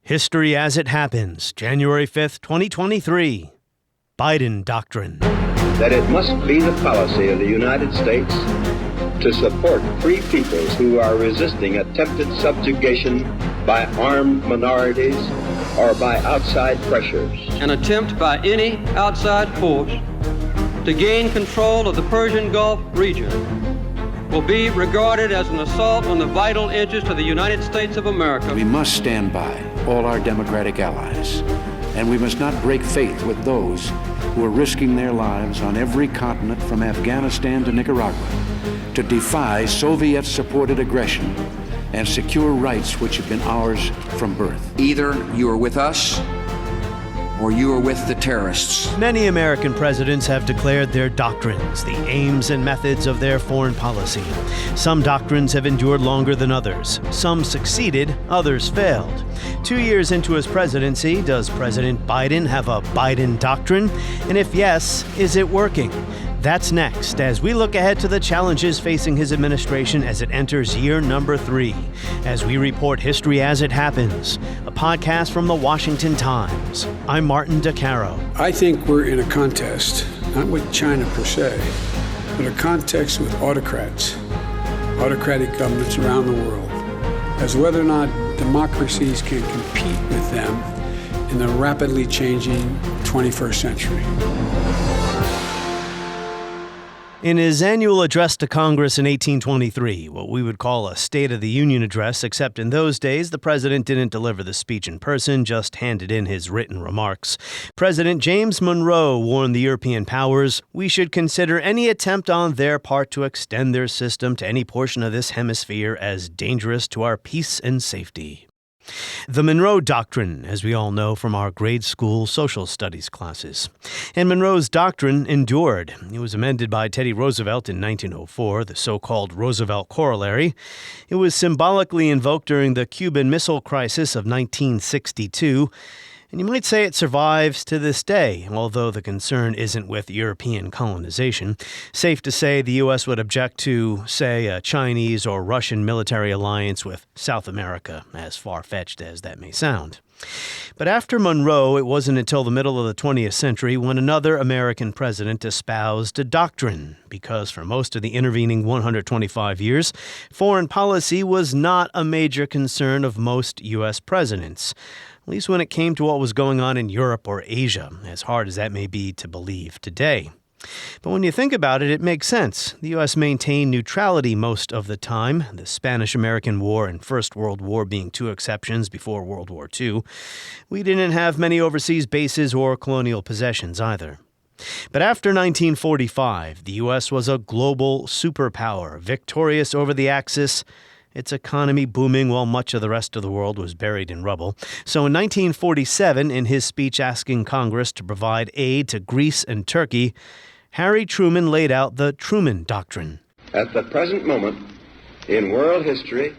History as it happens, January 5th, 2023. Biden Doctrine. That it must be the policy of the United States to support free peoples who are resisting attempted subjugation by armed minorities or by outside pressures. An attempt by any outside force to gain control of the Persian Gulf region will be regarded as an assault on the vital interests of the United States of America. We must stand by all our democratic allies, and we must not break faith with those who are risking their lives on every continent from Afghanistan to Nicaragua to defy Soviet-supported aggression and secure rights which have been ours from birth. Either you are with us or you are with the terrorists. Many American presidents have declared their doctrines, the aims and methods of their foreign policy. Some doctrines have endured longer than others. Some succeeded, others failed. 2 years into his presidency, does President Biden have a Biden Doctrine? And if yes, is it working? That's next, as we look ahead to the challenges facing his administration as it enters year number 3, as we report history as it happens, a podcast from the Washington Times. I'm Martin DeCaro. I think we're in a contest, not with China per se, but a contest with autocrats, autocratic governments around the world, as to whether or not democracies can compete with them in the rapidly changing 21st century. In his annual address to Congress in 1823, what we would call a State of the Union address, except in those days the president didn't deliver the speech in person, just handed in his written remarks, President James Monroe warned the European powers we should consider any attempt on their part to extend their system to any portion of this hemisphere as dangerous to our peace and safety. The Monroe Doctrine, as we all know from our grade school social studies classes. And Monroe's doctrine endured. It was amended by Teddy Roosevelt in 1904, the so-called Roosevelt Corollary. It was symbolically invoked during the Cuban Missile Crisis of 1962. And you might say it survives to this day, although the concern isn't with European colonization. Safe to say the U.S. would object to, say, a Chinese or Russian military alliance with South America, as far-fetched as that may sound. But after Monroe, it wasn't until the middle of the 20th century when another American president espoused a doctrine, because for most of the intervening 125 years, foreign policy was not a major concern of most U.S. presidents, at least when it came to what was going on in Europe or Asia, as hard as that may be to believe today. But when you think about it, it makes sense. The U.S. maintained neutrality most of the time, the Spanish-American War and First World War being two exceptions before World War II. We didn't have many overseas bases or colonial possessions either. But after 1945, the U.S. was a global superpower, victorious over the Axis, its economy booming while much of the rest of the world was buried in rubble. So in 1947, in his speech asking Congress to provide aid to Greece and Turkey, Harry Truman laid out the Truman Doctrine. At the present moment in world history,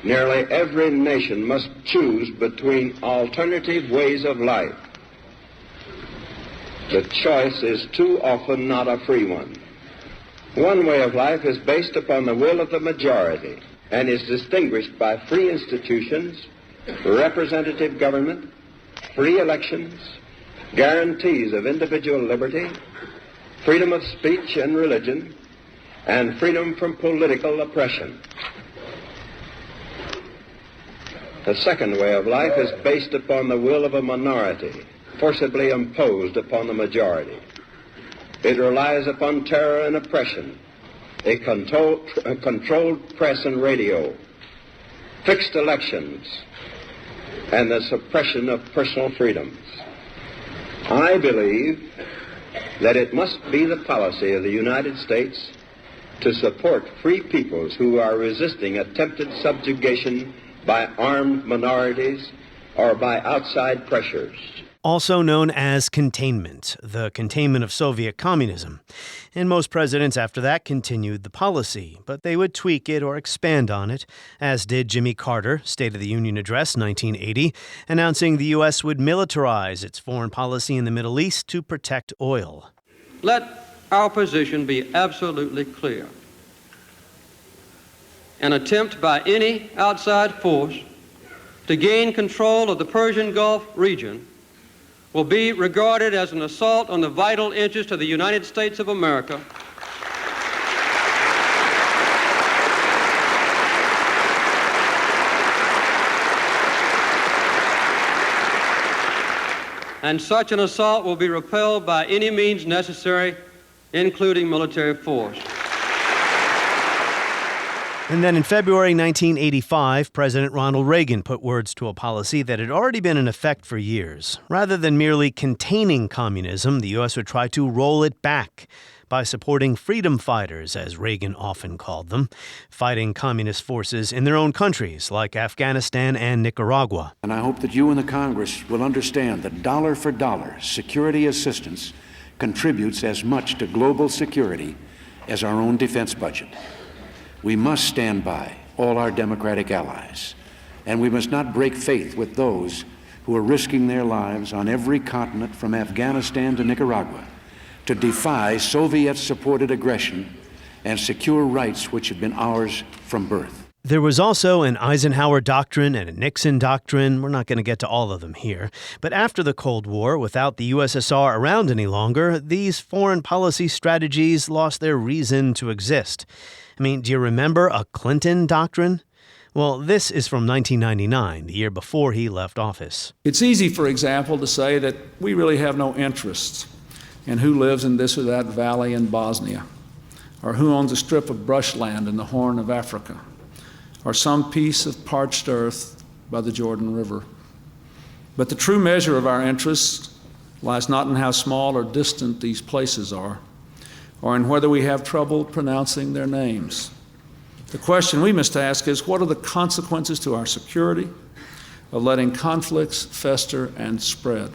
nearly every nation must choose between alternative ways of life. The choice is too often not a free one. One way of life is based upon the will of the majority and is distinguished by free institutions, representative government, free elections, guarantees of individual liberty, freedom of speech and religion, and freedom from political oppression. The second way of life is based upon the will of a minority, forcibly imposed upon the majority. It relies upon terror and oppression, a controlled press and radio, fixed elections, and the suppression of personal freedoms. I believe that it must be the policy of the United States to support free peoples who are resisting attempted subjugation by armed minorities or by outside pressures. Also known as containment, the containment of Soviet communism. And most presidents after that continued the policy, but they would tweak it or expand on it, as did Jimmy Carter, State of the Union Address 1980, announcing the U.S. would militarize its foreign policy in the Middle East to protect oil. Let our position be absolutely clear. An attempt by any outside force to gain control of the Persian Gulf region will be regarded as an assault on the vital interest of the United States of America and such an assault will be repelled by any means necessary, including military force. And then in February 1985, President Ronald Reagan put words to a policy that had already been in effect for years. Rather than merely containing communism, the U.S. would try to roll it back by supporting freedom fighters, as Reagan often called them, fighting communist forces in their own countries like Afghanistan and Nicaragua. And I hope that you and the Congress will understand that dollar for dollar, security assistance contributes as much to global security as our own defense budget. We must stand by all our democratic allies, and we must not break faith with those who are risking their lives on every continent from Afghanistan to Nicaragua to defy Soviet-supported aggression and secure rights which have been ours from birth. There was also an Eisenhower Doctrine and a Nixon Doctrine. We're not going to get to all of them here. But after the Cold War, without the USSR around any longer, these foreign policy strategies lost their reason to exist. I mean, do you remember a Clinton Doctrine? Well, this is from 1999, the year before he left office. It's easy, for example, to say that we really have no interest in who lives in this or that valley in Bosnia, or who owns a strip of brushland in the Horn of Africa, or some piece of parched earth by the Jordan River. But the true measure of our interests lies not in how small or distant these places are, or in whether we have trouble pronouncing their names. The question we must ask is, what are the consequences to our security of letting conflicts fester and spread?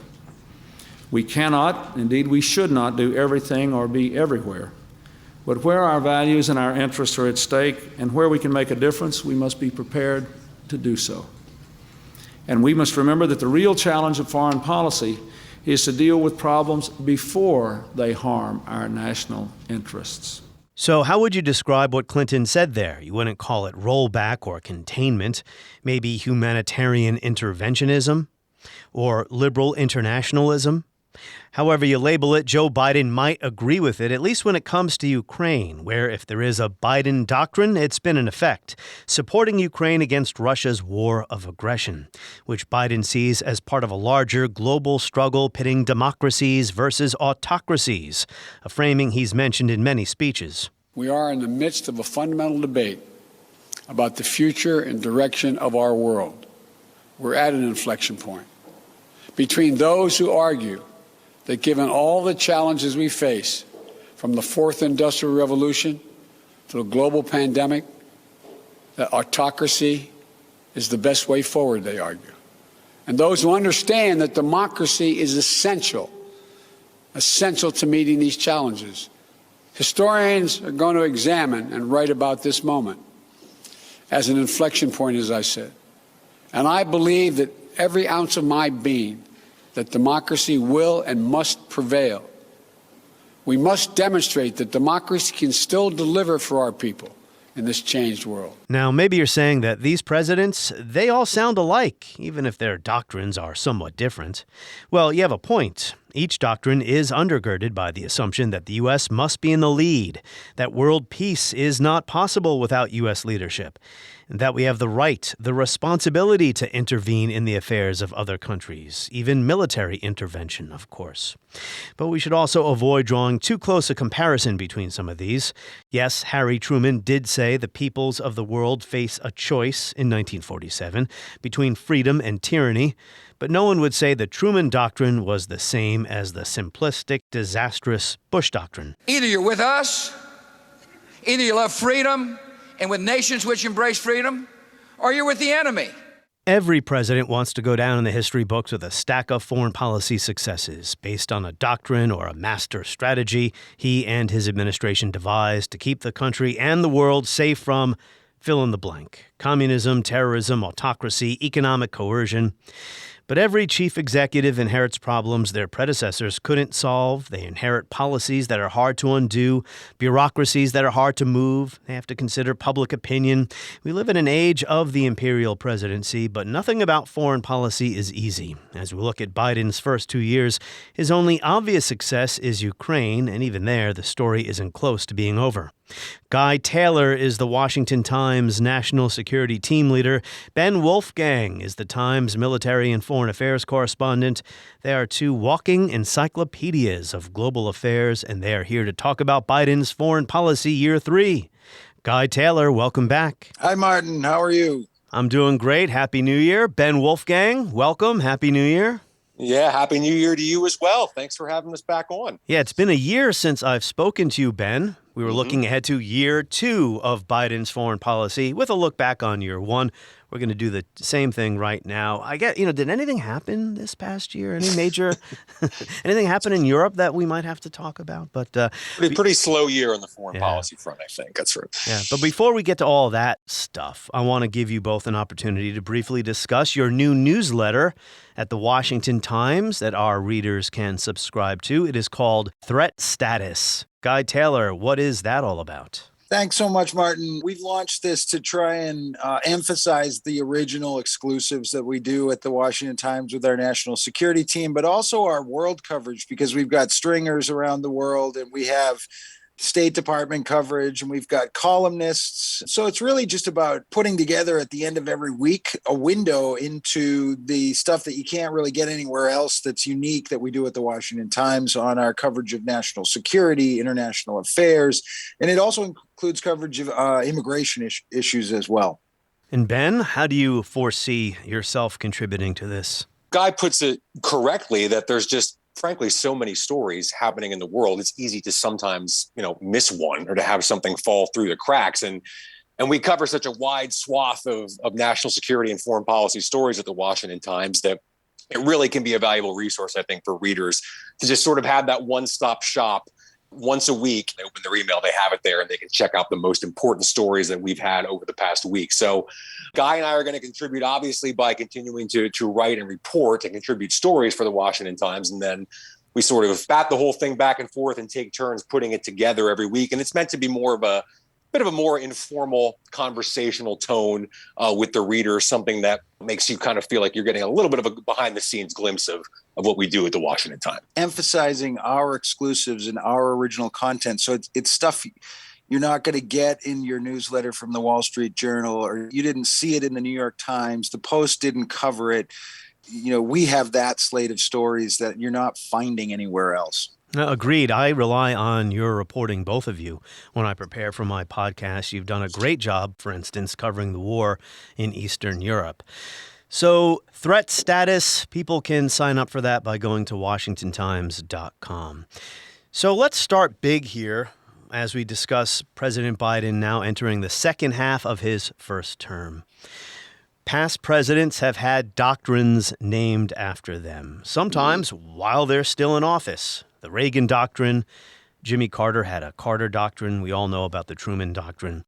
We cannot, indeed we should not, do everything or be everywhere. But where our values and our interests are at stake and where we can make a difference, we must be prepared to do so. And we must remember that the real challenge of foreign policy is to deal with problems before they harm our national interests. So how would you describe what Clinton said there? You wouldn't call it rollback or containment, maybe humanitarian interventionism or liberal internationalism? However you label it, Joe Biden might agree with it, at least when it comes to Ukraine, where if there is a Biden Doctrine, it's been in effect, supporting Ukraine against Russia's war of aggression, which Biden sees as part of a larger global struggle pitting democracies versus autocracies, a framing he's mentioned in many speeches. We are in the midst of a fundamental debate about the future and direction of our world. We're at an inflection point between those who argue that given all the challenges we face, from the fourth industrial revolution to the global pandemic, that autocracy is the best way forward, they argue. And those who understand that democracy is essential to meeting these challenges. Historians are going to examine and write about this moment as an inflection point, as I said. And I believe that every ounce of my being that democracy will and must prevail. We must demonstrate that democracy can still deliver for our people in this changed world. Now, maybe you're saying that these presidents, they all sound alike, even if their doctrines are somewhat different. Well, you have a point. Each doctrine is undergirded by the assumption that the U.S. must be in the lead, that world peace is not possible without U.S. leadership, and that we have the right, the responsibility to intervene in the affairs of other countries, even military intervention, of course. But we should also avoid drawing too close a comparison between some of these. Yes, Harry Truman did say the peoples of the world face a choice in 1947 between freedom and tyranny, but no one would say the Truman Doctrine was the same as the simplistic, disastrous Bush Doctrine. Either you're with us, either you love freedom and with nations which embrace freedom, or you're with the enemy. Every president wants to go down in the history books with a stack of foreign policy successes based on a doctrine or a master strategy he and his administration devised to keep the country and the world safe from fill in the blank: communism, terrorism, autocracy, economic coercion. But every chief executive inherits problems their predecessors couldn't solve. They inherit policies that are hard to undo, bureaucracies that are hard to move. They have to consider public opinion. We live in an age of the imperial presidency, but nothing about foreign policy is easy. As we look at Biden's first 2 years, his only obvious success is Ukraine, and even there, the story isn't close to being over. Guy Taylor is the Washington Times national security team leader. Ben Wolfgang is the Times military and foreign affairs correspondent. They are two walking encyclopedias of global affairs, and they are here to talk about Biden's foreign policy year 3. Guy Taylor, welcome back. Hi, Martin. How are you? I'm doing great. Happy New Year. Ben Wolfgang, welcome. Happy New Year. Yeah, Happy New Year to you as well. Thanks for having us back on. Yeah, it's been a year since I've spoken to you, Ben. We were looking ahead to year 2 of Biden's foreign policy with a look back on year 1. We're going to do the same thing right now. I get, did anything happen this past year? Any major, anything happen in Europe that we might have to talk about? But pretty slow year on the foreign policy front, I think. That's right. Yeah, but before we get to all that stuff, I want to give you both an opportunity to briefly discuss your new newsletter at the Washington Times that our readers can subscribe to. It is called Threat Status. Guy Taylor, what is that all about? Thanks so much, Martin. We've launched this to try and emphasize the original exclusives that we do at the Washington Times with our national security team, but also our world coverage, because we've got stringers around the world and we have State Department coverage and we've got columnists. So it's really just about putting together at the end of every week a window into the stuff that you can't really get anywhere else that's unique that we do at the Washington Times on our coverage of national security, international affairs, and it also includes coverage of immigration issues as well. And Ben, how do you foresee yourself contributing to this? Guy puts it correctly that there's just frankly so many stories happening in the world. It's easy to sometimes, miss one or to have something fall through the cracks. And we cover such a wide swath of national security and foreign policy stories at the Washington Times that it really can be a valuable resource, I think, for readers to just sort of have that one-stop shop. Once a week, they open their email, they have it there, and they can check out the most important stories that we've had over the past week. So Guy and I are going to contribute, obviously, by continuing to write and report and contribute stories for the Washington Times. And then we sort of bat the whole thing back and forth and take turns putting it together every week. And it's meant to be more of a bit of a more informal conversational tone with the reader, something that makes you kind of feel like you're getting a little bit of a behind the scenes glimpse of what we do at the Washington Times. Emphasizing our exclusives and our original content. So it's stuff you're not going to get in your newsletter from the Wall Street Journal, or you didn't see it in the New York Times. The Post didn't cover it. We have that slate of stories that you're not finding anywhere else. Agreed. I rely on your reporting, both of you, when I prepare for my podcast. You've done a great job, for instance, covering the war in Eastern Europe. So, Threat Status, people can sign up for that by going to WashingtonTimes.com. So let's start big here as we discuss President Biden now entering the second half of his first term. Past presidents have had doctrines named after them, sometimes while they're still in office. The Reagan Doctrine, Jimmy Carter had a Carter Doctrine. We all know about the Truman Doctrine.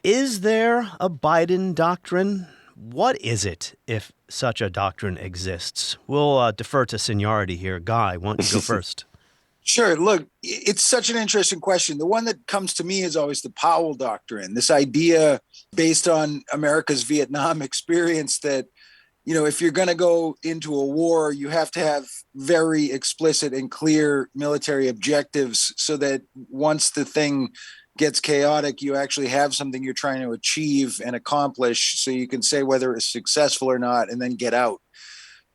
Is there a Biden Doctrine? What is it, if such a doctrine exists? We'll defer to seniority here. Guy, why don't you go first? Sure. Look, it's such an interesting question. The one that comes to me is always the Powell Doctrine, this idea based on America's Vietnam experience that, if you're going to go into a war, you have to have very explicit and clear military objectives so that once the thing gets chaotic, you actually have something you're trying to achieve and accomplish so you can say whether it's successful or not and then get out.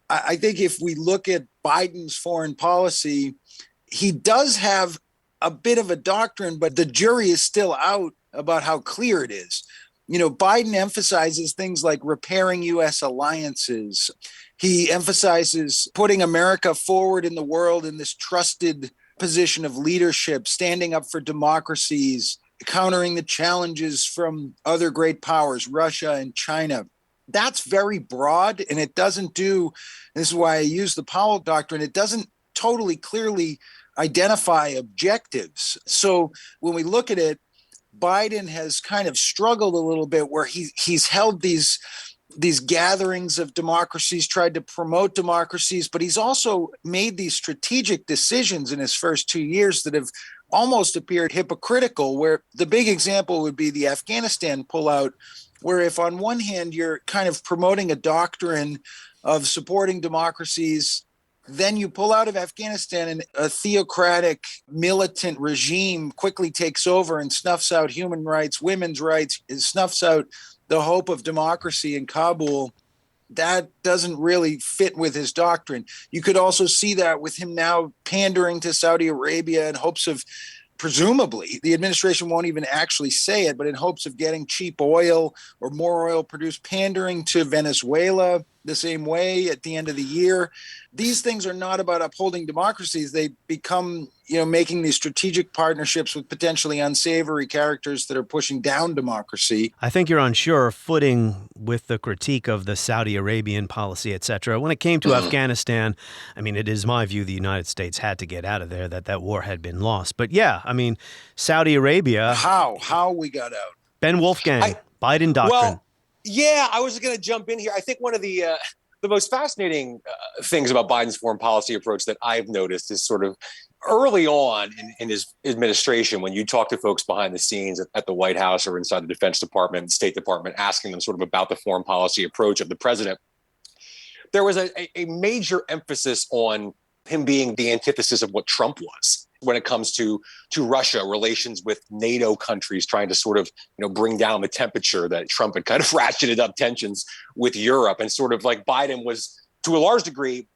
I think if we look at Biden's foreign policy, he does have a bit of a doctrine, but the jury is still out about how clear it is. Biden emphasizes things like repairing U.S. alliances. He emphasizes putting America forward in the world in this trusted position of leadership, standing up for democracies, countering the challenges from other great powers, Russia and China. That's very broad, and it doesn't do, and this is why I use the Powell Doctrine, it doesn't totally clearly identify objectives. So when we look at it, Biden has kind of struggled a little bit where he's held these these gatherings of democracies, tried to promote democracies, but he's also made these strategic decisions in his first 2 years that have almost appeared hypocritical, where the big example would be the Afghanistan pullout, where if on one hand you're kind of promoting a doctrine of supporting democracies, then you pull out of Afghanistan and a theocratic militant regime quickly takes over and snuffs out human rights, women's rights, snuffs out the hope of democracy in Kabul. That doesn't really fit with his doctrine. You could also see that with him now pandering to Saudi Arabia in hopes of, presumably, the administration won't even actually say it, but in hopes of getting cheap oil or more oil produced, pandering to Venezuela the same way at the end of the year. These things are not about upholding democracies. They become, making these strategic partnerships with potentially unsavory characters that are pushing down democracy. I think you're on sure footing with the critique of the Saudi Arabian policy, et cetera. When it came to Afghanistan, it is my view the United States had to get out of there, that war had been lost. But yeah, Saudi Arabia. How we got out? Ben Wolfgang, Biden Doctrine. Well, yeah, I was going to jump in here. I think one of the most fascinating things about Biden's foreign policy approach that I've noticed is sort of early on in his administration, when you talk to folks behind the scenes at the White House or inside the Defense Department and State Department, asking them sort of about the foreign policy approach of the president, there was a major emphasis on him being the antithesis of what Trump was when it comes to Russia, relations with NATO countries, trying to sort of, bring down the temperature that Trump had kind of ratcheted up tensions with Europe. And sort of like Biden was, to a large degree,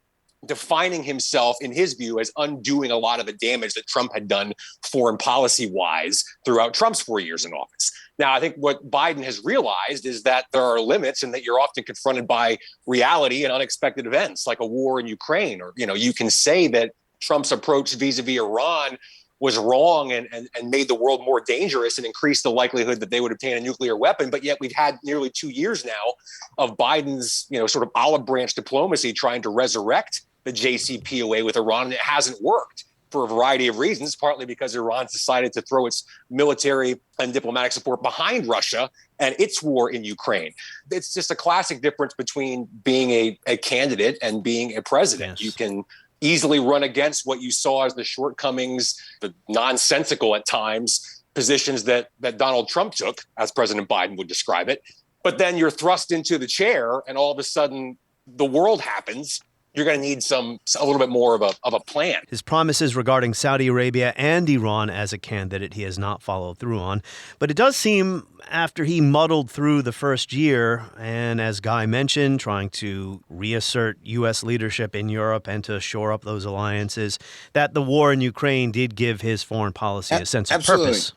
defining himself, in his view, as undoing a lot of the damage that Trump had done foreign policy-wise throughout Trump's 4 years in office. Now, I think what Biden has realized is that there are limits and that you're often confronted by reality and unexpected events like a war in Ukraine. Or, you can say that Trump's approach vis-a-vis Iran was wrong and made the world more dangerous and increased the likelihood that they would obtain a nuclear weapon. But yet we've had nearly 2 years now of Biden's, sort of olive branch diplomacy trying to resurrect the JCPOA with Iran, and it hasn't worked for a variety of reasons, partly because Iran's decided to throw its military and diplomatic support behind Russia and its war in Ukraine. It's just a classic difference between being a candidate and being a president. Yes. You can easily run against what you saw as the shortcomings, the nonsensical at times positions that Donald Trump took, as President Biden would describe it. But then you're thrust into the chair and all of a sudden the world happens. You're going to need a little bit more of a plan. His promises regarding Saudi Arabia and Iran as a candidate he has not followed through on. But it does seem, after he muddled through the first year, and as Guy mentioned, trying to reassert U.S. leadership in Europe and to shore up those alliances, that the war in Ukraine did give his foreign policy a sense of purpose.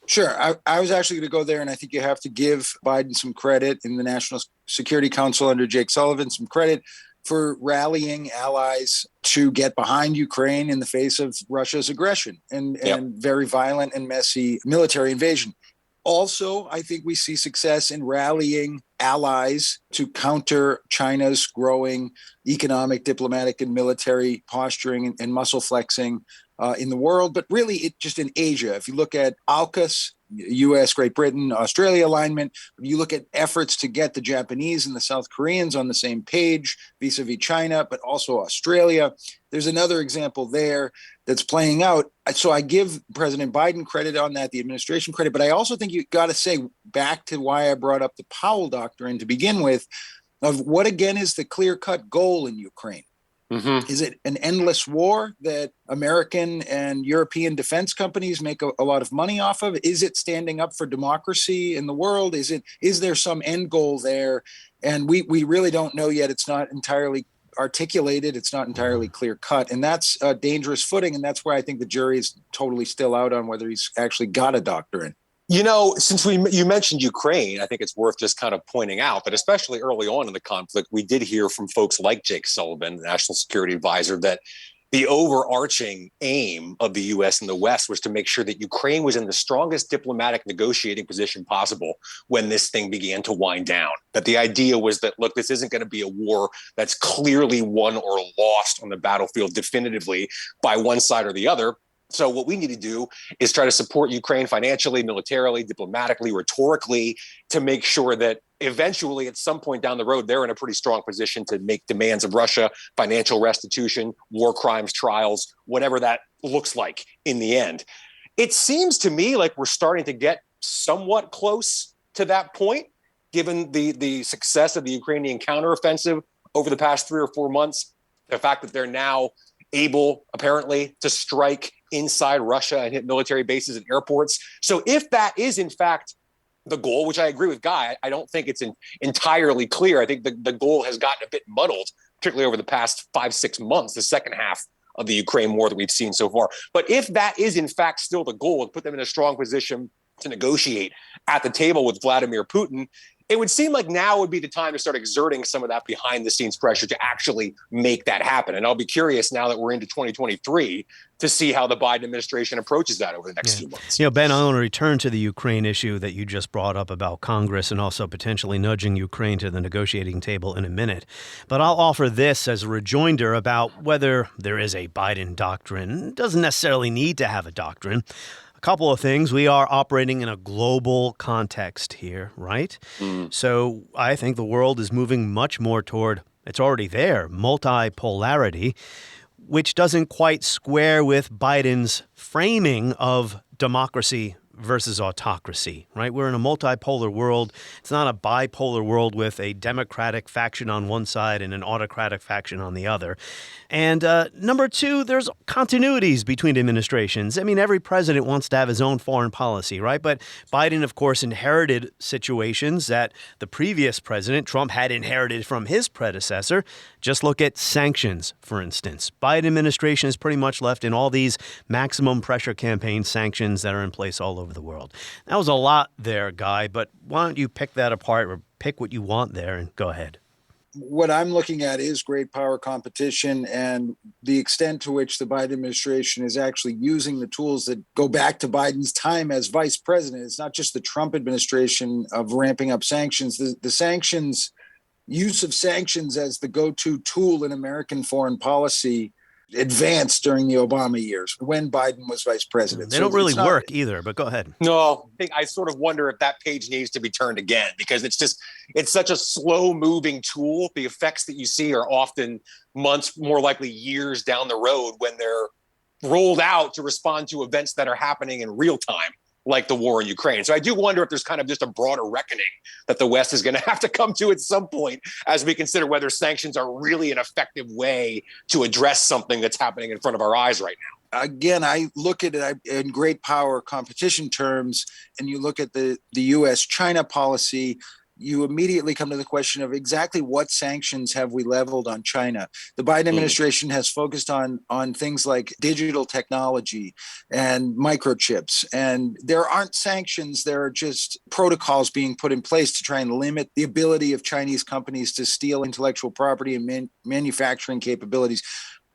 Sure. I was actually going to go there, and I think you have to give Biden some credit in the National Security Council under Jake Sullivan, some credit for rallying allies to get behind Ukraine in the face of Russia's aggression and very violent and messy military invasion. Also, I think we see success in rallying allies to counter China's growing economic, diplomatic, and military posturing and muscle flexing in the world, but really just in Asia. If you look at AUKUS, U.S., Great Britain, Australia alignment, you look at efforts to get the Japanese and the South Koreans on the same page vis-a-vis China, but also Australia. There's another example there that's playing out. So I give President Biden credit on that, the administration credit, but I also think you got to say, back to why I brought up the Powell Doctrine to begin with, of what again is the clear-cut goal in Ukraine. Mm-hmm. Is it an endless war that American and European defense companies make a lot of money off of? Is it standing up for democracy in the world? Is there some end goal there? And we really don't know yet. It's not entirely articulated. It's not entirely clear cut. And that's a dangerous footing. And that's where I think the jury is totally still out on whether he's actually got a doctrine. Since you mentioned Ukraine, I think it's worth just kind of pointing out that especially early on in the conflict, we did hear from folks like Jake Sullivan, the National Security Advisor, that the overarching aim of the U.S. and the West was to make sure that Ukraine was in the strongest diplomatic negotiating position possible when this thing began to wind down. That the idea was that, look, this isn't going to be a war that's clearly won or lost on the battlefield definitively by one side or the other. So what we need to do is try to support Ukraine financially, militarily, diplomatically, rhetorically, to make sure that eventually at some point down the road, they're in a pretty strong position to make demands of Russia, financial restitution, war crimes trials, whatever that looks like in the end. It seems to me like we're starting to get somewhat close to that point, given the success of the Ukrainian counteroffensive over the past 3 or 4 months, the fact that they're now able, apparently, to strike inside Russia and hit military bases and airports. So if that is, in fact, the goal, which I agree with Guy, I don't think it's entirely clear. I think the goal has gotten a bit muddled, particularly over the past 5-6 months, the second half of the Ukraine war that we've seen so far. But if that is, in fact, still the goal, and put them in a strong position to negotiate at the table with Vladimir Putin, it would seem like now would be the time to start exerting some of that behind the scenes pressure to actually make that happen. And I'll be curious now that we're into 2023 to see how the Biden administration approaches that over the next few months. Ben, I want to return to the Ukraine issue that you just brought up about Congress and also potentially nudging Ukraine to the negotiating table in a minute. But I'll offer this as a rejoinder about whether there is a Biden doctrine. It doesn't necessarily need to have a doctrine. Couple of things. We are operating in a global context here, right? So I think the world is moving much more toward, it's already there, multipolarity, which doesn't quite square with Biden's framing of democracy versus autocracy, right? We're in a multipolar world. It's not a bipolar world with a democratic faction on one side and an autocratic faction on the other. And number two, there's continuities between administrations. I mean, every president wants to have his own foreign policy, right? But Biden, of course, inherited situations that the previous president, Trump, had inherited from his predecessor. Just look at sanctions, for instance. Biden administration is pretty much left in all these maximum pressure campaign sanctions that are in place all over the world. That was a lot there, Guy, but why don't you pick that apart or pick what you want there and go ahead. What I'm looking at is great power competition and the extent to which the Biden administration is actually using the tools that go back to Biden's time as vice president. It's not just the Trump administration of ramping up sanctions. The sanctions, use of sanctions as the go-to tool in American foreign policy advanced during the Obama years when Biden was vice president. They don't really work either, but go ahead. No, I sort of wonder if that page needs to be turned again, because it's such a slow moving tool. The effects that you see are often months, more likely years down the road when they're rolled out to respond to events that are happening in real time, like the war in Ukraine. So I do wonder if there's kind of just a broader reckoning that the West is going to have to come to at some point as we consider whether sanctions are really an effective way to address something that's happening in front of our eyes right now. Again, I look at it in great power competition terms, and you look at the U.S.-China policy, you immediately come to the question of exactly what sanctions have we leveled on China. The Biden administration has focused on things like digital technology and microchips. And there aren't sanctions. There are just protocols being put in place to try and limit the ability of Chinese companies to steal intellectual property and manufacturing capabilities.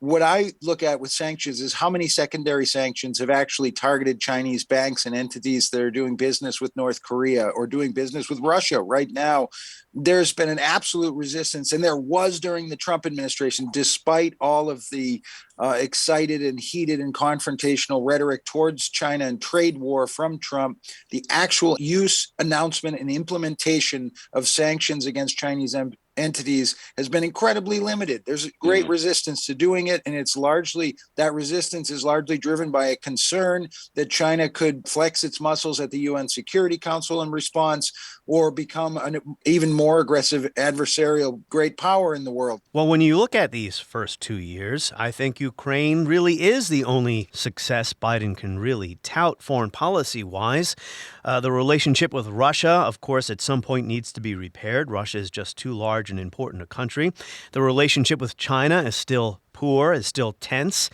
What I look at with sanctions is how many secondary sanctions have actually targeted Chinese banks and entities that are doing business with North Korea or doing business with Russia. Right now, there's been an absolute resistance, and there was during the Trump administration, despite all of the excited and heated and confrontational rhetoric towards China and trade war from Trump, the actual use, announcement, and implementation of sanctions against Chinese entities has been incredibly limited. There's great resistance to doing it, and that resistance is largely driven by a concern that China could flex its muscles at the UN Security Council in response or become an even more aggressive adversarial great power in the world. Well, when you look at these first 2 years, I think Ukraine really is the only success Biden can really tout foreign policy-wise. The relationship with Russia, of course, at some point needs to be repaired. Russia is just too large and important a country. The relationship with China is still poor, is still tense.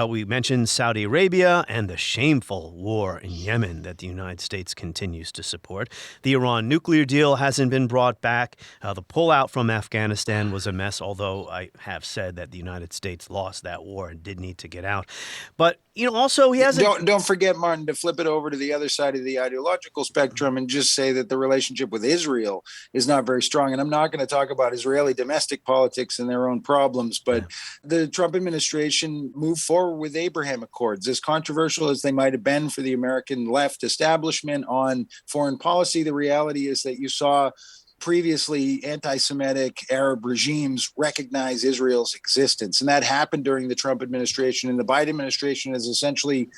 We mentioned Saudi Arabia and the shameful war in Yemen that the United States continues to support. The Iran nuclear deal hasn't been brought back. The pullout from Afghanistan was a mess, although I have said that the United States lost that war and did need to get out. But, also he hasn't... Don't forget, Martin, to flip it over to the other side of the ideological spectrum and just say that the relationship with Israel is not very strong. And I'm not going to talk about Israeli domestic politics and their own problems, but the Trump administration moved forward with Abraham Accords. As controversial as they might have been for the American left establishment on foreign policy, the reality is that you saw previously anti-Semitic Arab regimes recognize Israel's existence. And that happened during the Trump administration. And the Biden administration has essentially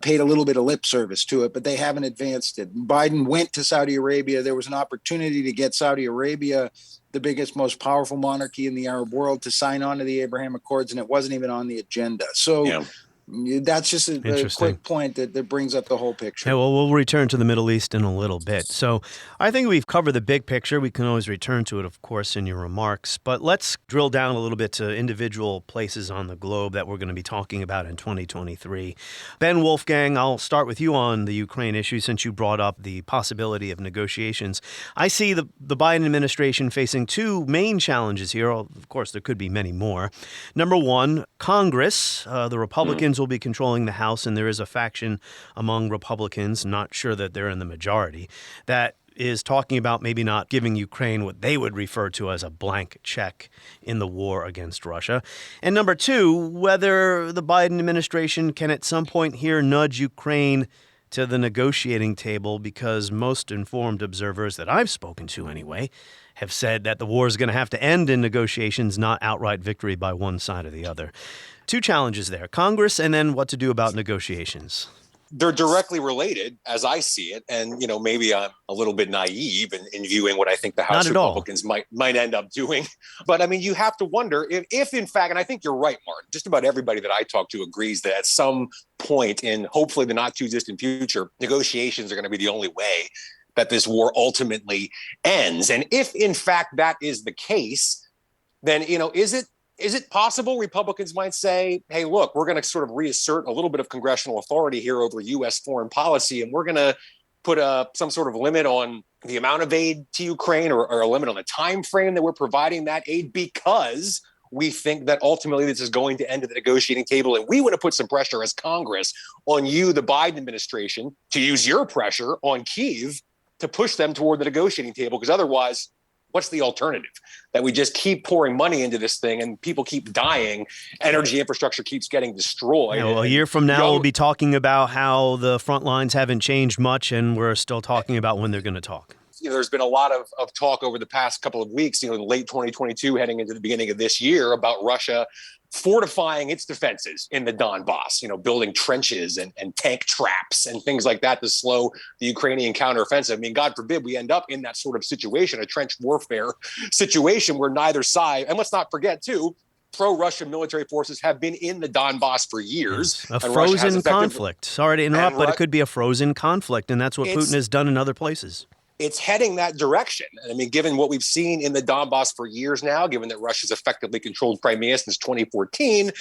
paid a little bit of lip service to it, but they haven't advanced it. Biden went to Saudi Arabia. There was an opportunity to get Saudi Arabia, the biggest, most powerful monarchy in the Arab world, to sign on to the Abraham Accords, and it wasn't even on the agenda. So that's just a quick point that brings up the whole picture. Yeah, well, we'll return to the Middle East in a little bit. So I think we've covered the big picture. We can always return to it, of course, in your remarks. But let's drill down a little bit to individual places on the globe that we're going to be talking about in 2023. Ben, Wolfgang, I'll start with you on the Ukraine issue since you brought up the possibility of negotiations. I see the Biden administration facing two main challenges here. Of course, there could be many more. Number one, Congress. The Republicans will be controlling the House, and there is a faction among Republicans, not sure that they're in the majority, that is talking about maybe not giving Ukraine what they would refer to as a blank check in the war against Russia. And number two, whether the Biden administration can at some point here nudge Ukraine to the negotiating table, because most informed observers that I've spoken to anyway have said that the war is going to have to end in negotiations, not outright victory by one side or the other. Two challenges there, Congress and then what to do about negotiations. They're directly related, as I see it. And, maybe I'm a little bit naive in viewing what I think the House Republicans might end up doing. But, you have to wonder if, in fact, and I think you're right, Martin, just about everybody that I talk to agrees that at some point in hopefully the not too distant future, negotiations are going to be the only way that this war ultimately ends. And if, in fact, that is the case, then, is it possible Republicans might say, hey, look, we're going to sort of reassert a little bit of congressional authority here over U.S. foreign policy, and we're going to put some sort of limit on the amount of aid to Ukraine or a limit on the time frame that we're providing that aid, because we think that ultimately this is going to end at the negotiating table. And we want to put some pressure as Congress on you, the Biden administration, to use your pressure on Kyiv to push them toward the negotiating table, because otherwise, what's the alternative? That we just keep pouring money into this thing and people keep dying, energy infrastructure keeps getting destroyed. A year from now, we'll be talking about how the front lines haven't changed much, and we're still talking about when they're going to talk. There's been a lot of talk over the past couple of weeks, late 2022, heading into the beginning of this year, about Russia fortifying its defenses in the Donbass, building trenches and tank traps and things like that to slow the Ukrainian counteroffensive. God forbid we end up in that sort of situation, a trench warfare situation where neither side, and let's not forget too, pro-Russian military forces have been in the Donbass for years. A frozen conflict. Sorry to interrupt, but it could be a frozen conflict, and that's what Putin has done in other places. It's heading that direction. Given what we've seen in the Donbass for years now, given that Russia's effectively controlled Crimea since 2014,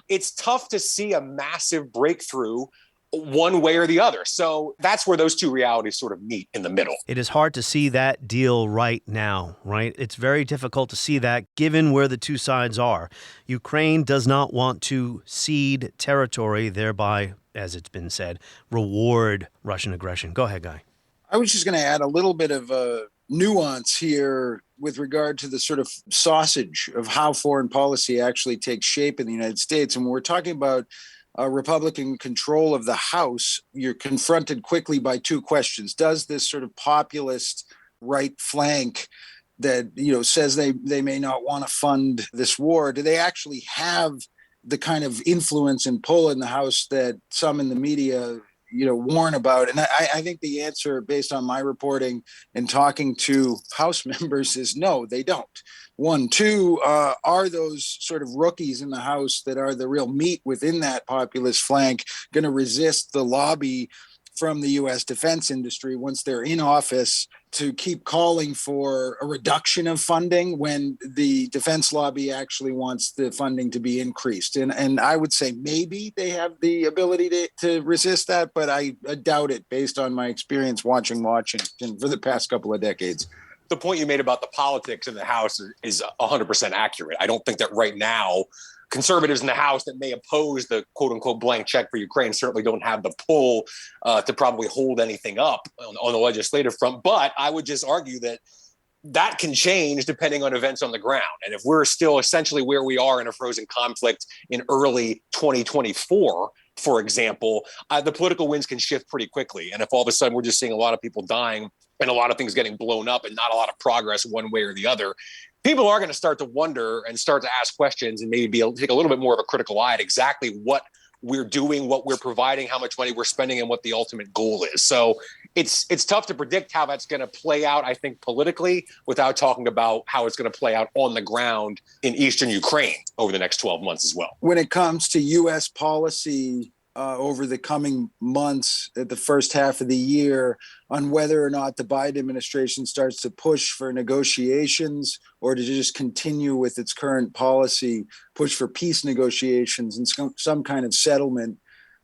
it's tough to see a massive breakthrough one way or the other. So that's where those two realities sort of meet in the middle. It is hard to see that deal right now, right? It's very difficult to see that given where the two sides are. Ukraine does not want to cede territory, thereby, as it's been said, reward Russian aggression. Go ahead, Guy. I was just going to add a little bit of a nuance here with regard to the sort of sausage of how foreign policy actually takes shape in the United States. And when we're talking about Republican control of the House, you're confronted quickly by two questions. Does this sort of populist right flank that, says they may not want to fund this war, do they actually have the kind of influence and pull in the House that some in the media warn about? And I think the answer, based on my reporting and talking to House members, is no, they don't. One. Two, are those sort of rookies in the House that are the real meat within that populist flank going to resist the lobby from the U.S. defense industry once they're in office to keep calling for a reduction of funding when the defense lobby actually wants the funding to be increased? And I would say maybe they have the ability to resist that, but I doubt it based on my experience watching Washington for the past couple of decades. The point you made about the politics in the House is 100% accurate. I don't think that right now conservatives in the House that may oppose the quote unquote blank check for Ukraine certainly don't have the pull to probably hold anything up on the legislative front. But I would just argue that that can change depending on events on the ground. And if we're still essentially where we are in a frozen conflict in early 2024, for example, the political winds can shift pretty quickly. And if all of a sudden we're just seeing a lot of people dying and a lot of things getting blown up and not a lot of progress one way or the other, people are going to start to wonder and start to ask questions and maybe be able to take a little bit more of a critical eye at exactly what we're doing, what we're providing, how much money we're spending, and what the ultimate goal is. So it's tough to predict how that's going to play out, I think, politically, without talking about how it's going to play out on the ground in eastern Ukraine over the next 12 months as well. When it comes to U.S. policy over the coming months at the first half of the year on whether or not the Biden administration starts to push for negotiations or to just continue with its current policy, push for peace negotiations and some kind of settlement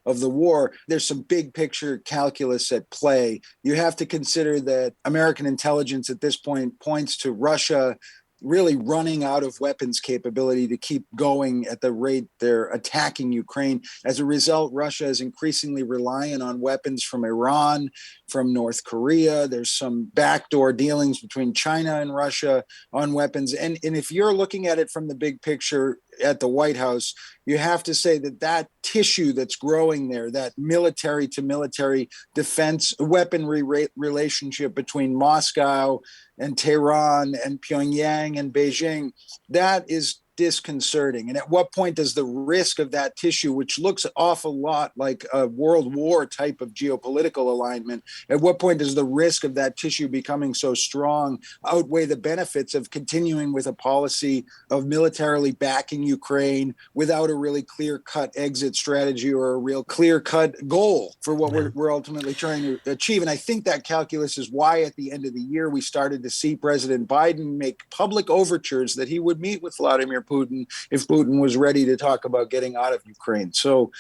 of the war, there's some big picture calculus at play. You have to consider that American intelligence at this point points to Russia really running out of weapons capability to keep going at the rate they're attacking Ukraine. As a result, Russia is increasingly reliant on weapons from Iran, from North Korea. There's some backdoor dealings between China and Russia on weapons. And if you're looking at it from the big picture at the White House, you have to say that tissue that's growing there, that military to military defense weaponry relationship between Moscow and Tehran and Pyongyang and Beijing, that is disconcerting. And at what point does the risk of that tissue, which looks an awful lot like a world war type of geopolitical alignment, at what point does the risk of that tissue becoming so strong outweigh the benefits of continuing with a policy of militarily backing Ukraine without a really clear-cut exit strategy or a real clear-cut goal for what we're ultimately trying to achieve? And I think that calculus is why at the end of the year we started to see President Biden make public overtures that he would meet with Vladimir Putin if Putin was ready to talk about getting out of Ukraine. So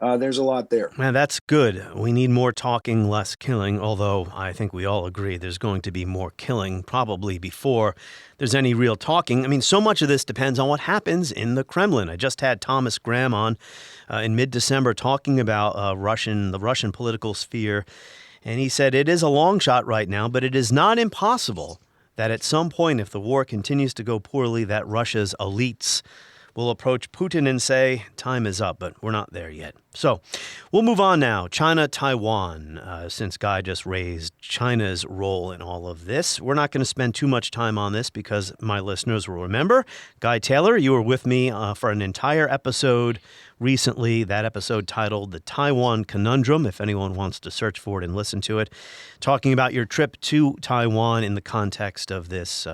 there's a lot there. Man, that's good. We need more talking, less killing, although I think we all agree there's going to be more killing probably before there's any real talking. I mean, so much of this depends on what happens in the Kremlin. I just had Thomas Graham on in mid-December talking about the Russian political sphere, and he said it is a long shot right now, but it is not impossible that at some point, if the war continues to go poorly, that Russia's elites will approach Putin and say, time is up, but we're not there yet. So we'll move on now. China, Taiwan, since Guy just raised China's role in all of this. We're not going to spend too much time on this because my listeners will remember. Guy Taylor, you were with me for an entire episode recently, that episode titled The Taiwan Conundrum, if anyone wants to search for it and listen to it, talking about your trip to Taiwan in the context of this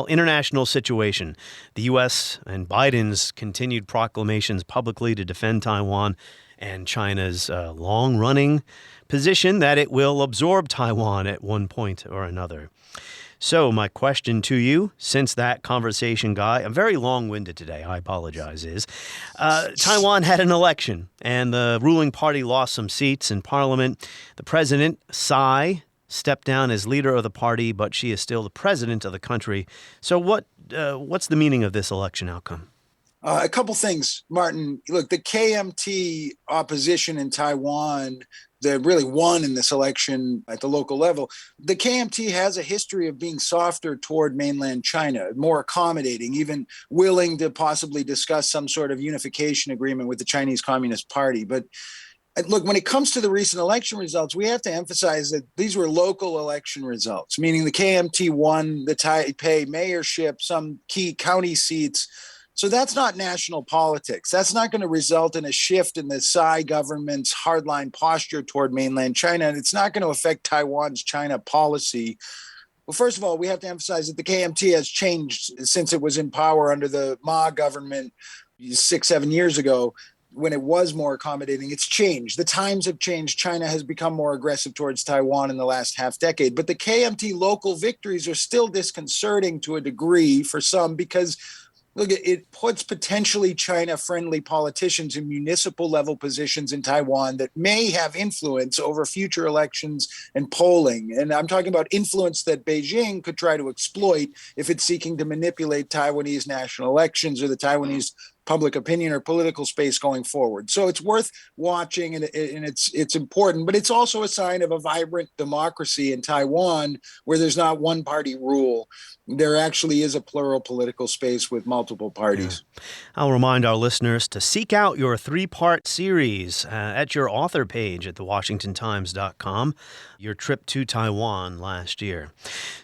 international situation. The U.S. and Biden's continued proclamations publicly to defend Taiwan and China's long-running position that it will absorb Taiwan at one point or another. So my question to you, since that conversation, Guy, I'm very long-winded today, I apologize, is Taiwan had an election and the ruling party lost some seats in parliament. The president, Tsai, stepped down as leader of the party, but she is still the president of the country. So what's the meaning of this election outcome? A couple things, Martin. Look, the KMT opposition in Taiwan that really won in this election at the local level, the KMT has a history of being softer toward mainland China, more accommodating, even willing to possibly discuss some sort of unification agreement with the Chinese Communist Party. But look, when it comes to the recent election results, we have to emphasize that these were local election results, meaning the KMT won the Taipei mayorship, some key county seats. So that's not national politics. That's not going to result in a shift in the Tsai government's hardline posture toward mainland China, and it's not going to affect Taiwan's China policy. Well, first of all, we have to emphasize that the KMT has changed since it was in power under the Ma government 6-7 years ago. When it was more accommodating, it's changed. The times have changed. China has become more aggressive towards Taiwan in the last half decade. But the KMT local victories are still disconcerting to a degree for some because, look, it puts potentially China-friendly politicians in municipal level positions in Taiwan that may have influence over future elections and polling. And I'm talking about influence that Beijing could try to exploit if it's seeking to manipulate Taiwanese national elections or the Taiwanese public opinion or political space going forward. So it's worth watching, and it's important, but it's also a sign of a vibrant democracy in Taiwan where there's not one party rule. There actually is a plural political space with multiple parties. Yeah. I'll remind our listeners to seek out your 3-part series at your author page at thewashingtontimes.com, your trip to Taiwan last year.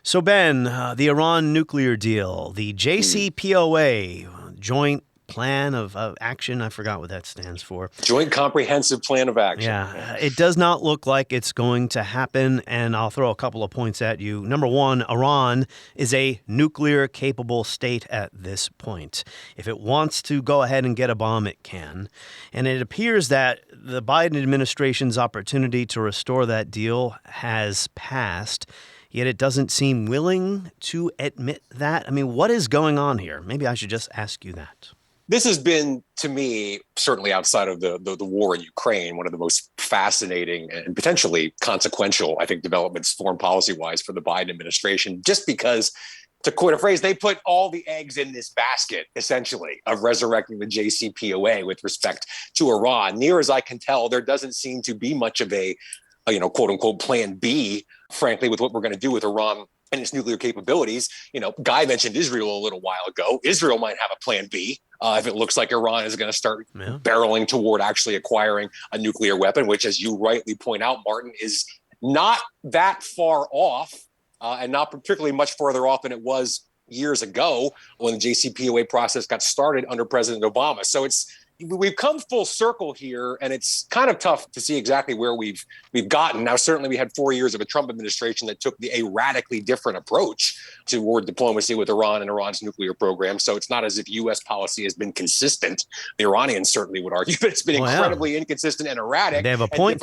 So, Ben, the Iran nuclear deal, the JCPOA, Joint Plan of Action, I forgot what that stands for. Joint Comprehensive Plan of Action. Yeah, it does not look like it's going to happen, and I'll throw a couple of points at you. Number one, Iran is a nuclear-capable state at this point. If it wants to go ahead and get a bomb, it can. And it appears that the Biden administration's opportunity to restore that deal has passed, yet it doesn't seem willing to admit that. I mean, what is going on here? Maybe I should just ask you that. This has been, to me, certainly outside of the war in Ukraine, one of the most fascinating and potentially consequential, I think, developments foreign policy-wise for the Biden administration, just because, to quote a phrase, they put all the eggs in this basket, essentially, of resurrecting the JCPOA with respect to Iran. Near as I can tell, there doesn't seem to be much of a quote unquote, plan B, frankly, with what we're going to do with Iran and its nuclear capabilities. Guy mentioned Israel a little while ago. Israel might have a plan B if it looks like Iran is going to start barreling toward actually acquiring a nuclear weapon, which, as you rightly point out, Martin, is not that far off and not particularly much further off than it was years ago when the JCPOA process got started under President Obama. So we've come full circle here, and it's kind of tough to see exactly where we've gotten. Now, certainly we had 4 years of a Trump administration that took a radically different approach toward diplomacy with Iran and Iran's nuclear program. So it's not as if U.S. policy has been consistent. The Iranians certainly would argue that it's been incredibly inconsistent and erratic. They have a point.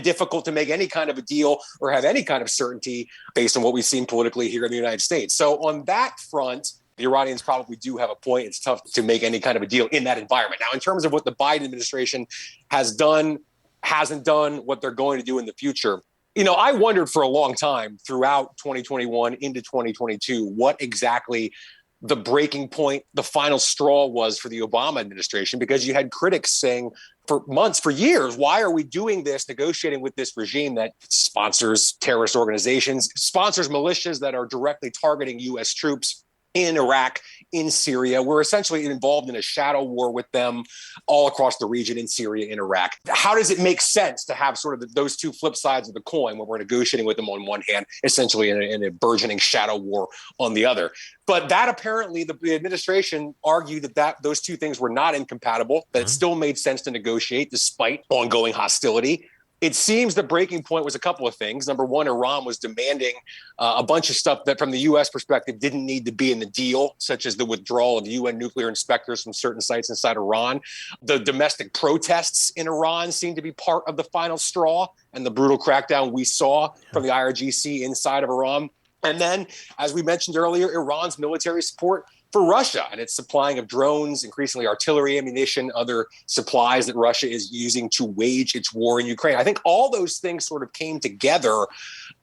Difficult to make any kind of a deal or have any kind of certainty based on what we've seen politically here in the United States. So on that front, the Iranians probably do have a point. It's tough to make any kind of a deal in that environment. Now, in terms of what the Biden administration has done, hasn't done, what they're going to do in the future, I wondered for a long time throughout 2021 into 2022 what exactly the breaking point, the final straw was for the Obama administration, because you had critics saying for months, for years, why are we doing this, negotiating with this regime that sponsors terrorist organizations, sponsors militias that are directly targeting U.S. troops in Iraq, in Syria? We're essentially involved in a shadow war with them all across the region, in Syria, in Iraq. How does it make sense to have sort of those two flip sides of the coin when we're negotiating with them on one hand, essentially in a burgeoning shadow war on the other? But that apparently the administration argued that those two things were not incompatible, that it still made sense to negotiate despite ongoing hostility. It seems the breaking point was a couple of things. Number one, Iran was demanding a bunch of stuff that from the U.S. perspective didn't need to be in the deal, such as the withdrawal of UN nuclear inspectors from certain sites inside Iran. The domestic protests in Iran seem to be part of the final straw and the brutal crackdown we saw from the IRGC inside of Iran. And then, as we mentioned earlier, Iran's military support for Russia and its supplying of drones, increasingly artillery, ammunition, other supplies that Russia is using to wage its war in Ukraine. I think all those things sort of came together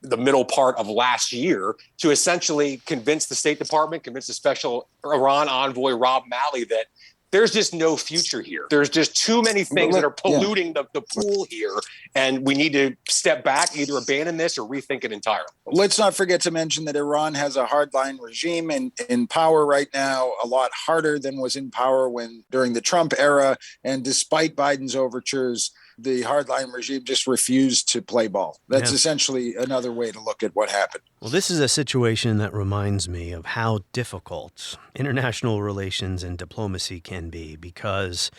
the middle part of last year to essentially convince the State Department, convince the special Iran envoy, Rob Malley, that there's just no future here. There's just too many things that are polluting the pool here, and we need to step back, either abandon this or rethink it entirely. Let's not forget to mention that Iran has a hardline regime in power right now, a lot harder than was in power during the Trump era. And despite Biden's overtures, the hardline regime just refused to play ball. That's essentially another way to look at what happened. Well, this is a situation that reminds me of how difficult international relations and diplomacy can be, because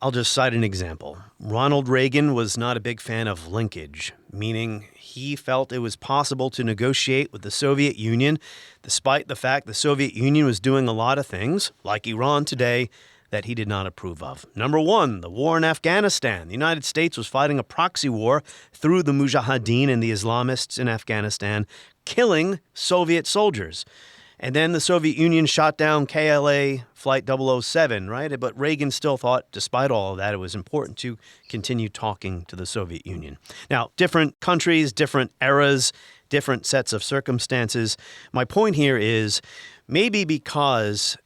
I'll just cite an example. Ronald Reagan was not a big fan of linkage, meaning he felt it was possible to negotiate with the Soviet Union, despite the fact the Soviet Union was doing a lot of things, like Iran today, that he did not approve of. Number one, the war in Afghanistan. The United States was fighting a proxy war through the Mujahideen and the Islamists in Afghanistan, killing Soviet soldiers. And then the Soviet Union shot down KLA Flight 007, right? But Reagan still thought, despite all of that, it was important to continue talking to the Soviet Union. Now, different countries, different eras, different sets of circumstances. My point here is maybe because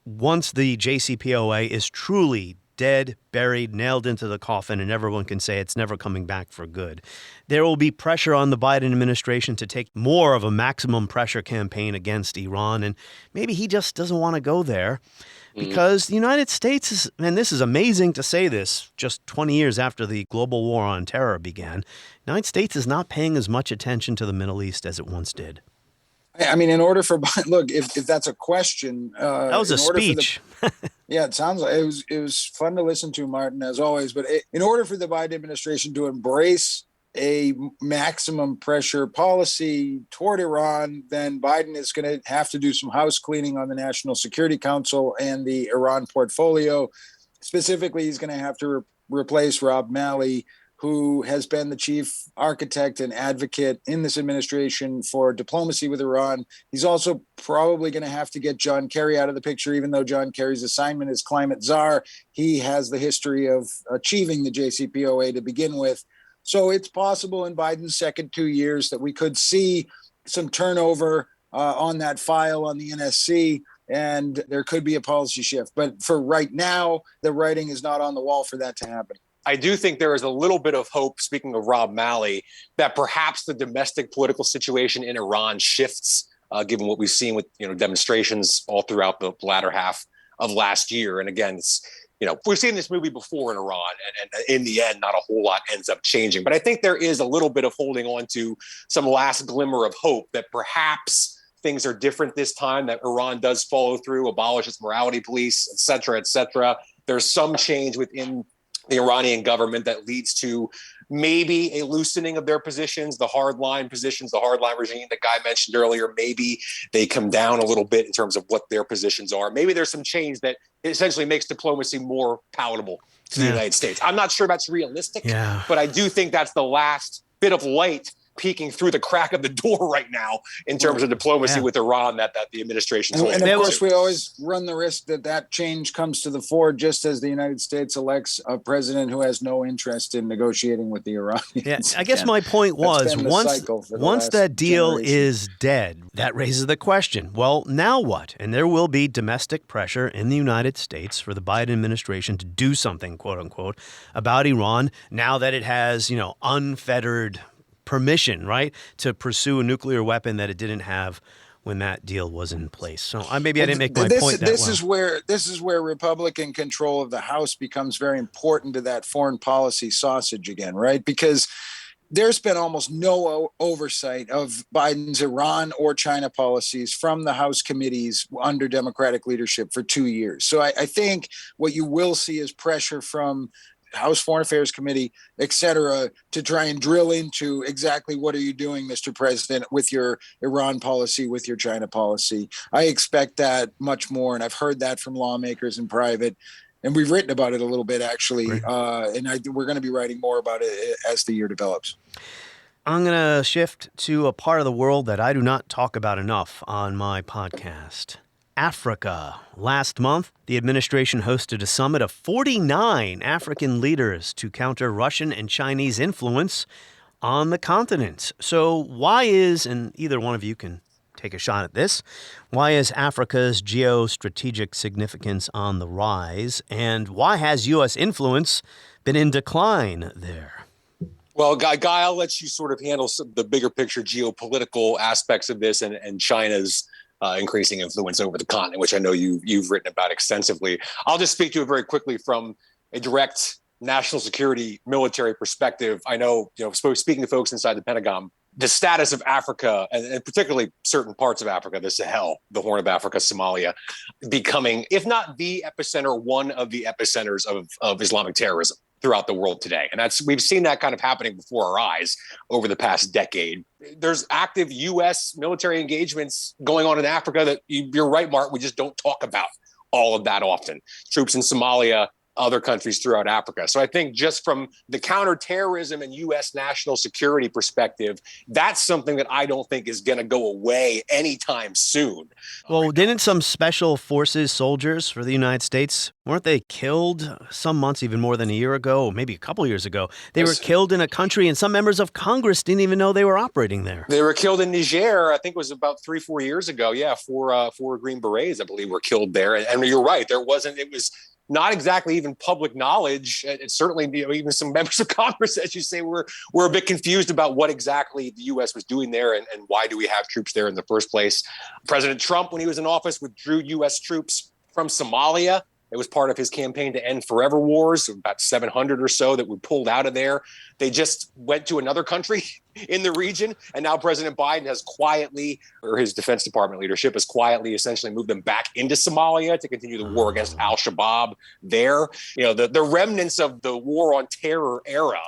once the JCPOA is truly dead, buried, nailed into the coffin, and everyone can say it's never coming back for good, there will be pressure on the Biden administration to take more of a maximum pressure campaign against Iran. And maybe he just doesn't want to go there because the United States is, and this is amazing to say this, just 20 years after the global war on terror began, the United States is not paying as much attention to the Middle East as it once did. I mean, in order for, look, if that's a question, that was a speech. Yeah, it sounds like it was fun to listen to, Martin, as always. But in order for the Biden administration to embrace a maximum pressure policy toward Iran, then Biden is going to have to do some house cleaning on the National Security Council and the Iran portfolio. Specifically, he's going to have to replace Rob Malley, who has been the chief architect and advocate in this administration for diplomacy with Iran. He's also probably going to have to get John Kerry out of the picture, even though John Kerry's assignment is climate czar. He has the history of achieving the JCPOA to begin with. So it's possible in Biden's second 2 years that we could see some turnover on that file on the NSC, and there could be a policy shift. But for right now, the writing is not on the wall for that to happen. I do think there is a little bit of hope, speaking of Rob Malley, that perhaps the domestic political situation in Iran shifts, given what we've seen with demonstrations all throughout the latter half of last year. And again, we've seen this movie before in Iran, and in the end, not a whole lot ends up changing. But I think there is a little bit of holding on to some last glimmer of hope that perhaps things are different this time, that Iran does follow through, abolish its morality police, et cetera, et cetera. There's some change within the Iranian government that leads to maybe a loosening of their positions, the hardline positions, the hardline regime that Guy mentioned earlier. Maybe they come down a little bit in terms of what their positions are. Maybe there's some change that essentially makes diplomacy more palatable to the United States. I'm not sure that's realistic, but I do think that's the last bit of light peeking through the crack of the door right now in terms of diplomacy with Iran that the administration is and of course, we always run the risk that change comes to the fore just as the United States elects a president who has no interest in negotiating with the Iranians. Yeah, I guess my point was once that deal is dead, that raises the question, well, now what? And there will be domestic pressure in the United States for the Biden administration to do something, quote unquote, about Iran now that it has, unfettered permission, right, to pursue a nuclear weapon that it didn't have when that deal was in place. So maybe I didn't make my point that well. This is where Republican control of the House becomes very important to that foreign policy sausage again, right? Because there's been almost no oversight of Biden's Iran or China policies from the House committees under Democratic leadership for 2 years. So I think what you will see is pressure from House Foreign Affairs Committee, et cetera, to try and drill into exactly what are you doing, Mr. President, with your Iran policy, with your China policy. I expect that much more, and I've heard that from lawmakers in private, and we've written about it a little bit, actually, we're going to be writing more about it as the year develops. I'm going to shift to a part of the world that I do not talk about enough on my podcast. Africa. Last month, the administration hosted a summit of 49 African leaders to counter Russian and Chinese influence on the continent. So why is, and either one of you can take a shot at this, why is Africa's geostrategic significance on the rise, and why has U.S. influence been in decline there? Well, Guy, I'll let you sort of handle the bigger picture geopolitical aspects of this and China's increasing influence over the continent, which I know you've written about extensively. I'll just speak to it very quickly from a direct national security military perspective. I know, speaking to folks inside the Pentagon, the status of Africa, and particularly certain parts of Africa, the Sahel, the Horn of Africa, Somalia, becoming, if not the epicenter, one of the epicenters of Islamic terrorism throughout the world today. And we've seen that kind of happening before our eyes over the past decade. There's active U.S. military engagements going on in Africa that you're right, Mark, we just don't talk about all of that often. Troops in Somalia, other countries throughout Africa. So I think just from the counterterrorism and U.S. national security perspective, that's something that I don't think is going to go away anytime soon. Well, didn't some special forces soldiers for the United States, weren't they killed some months, even more than a year ago, maybe a couple years ago? They were killed in a country, and some members of Congress didn't even know they were operating there. They were killed in Niger, I think it was about 3-4 years ago. Yeah, four Green Berets, I believe, were killed there. And you're right, it was not exactly even public knowledge. It's certainly, even some members of Congress, as you say, were a bit confused about what exactly the U.S. was doing there and why do we have troops there in the first place. President Trump, when he was in office, withdrew U.S. troops from Somalia. It was part of his campaign to end forever wars, about 700 or so that were pulled out of there. They just went to another country in the region. And now President Biden has quietly, or his Defense Department leadership has quietly essentially moved them back into Somalia to continue the war against al-Shabaab there. The remnants of the war on terror era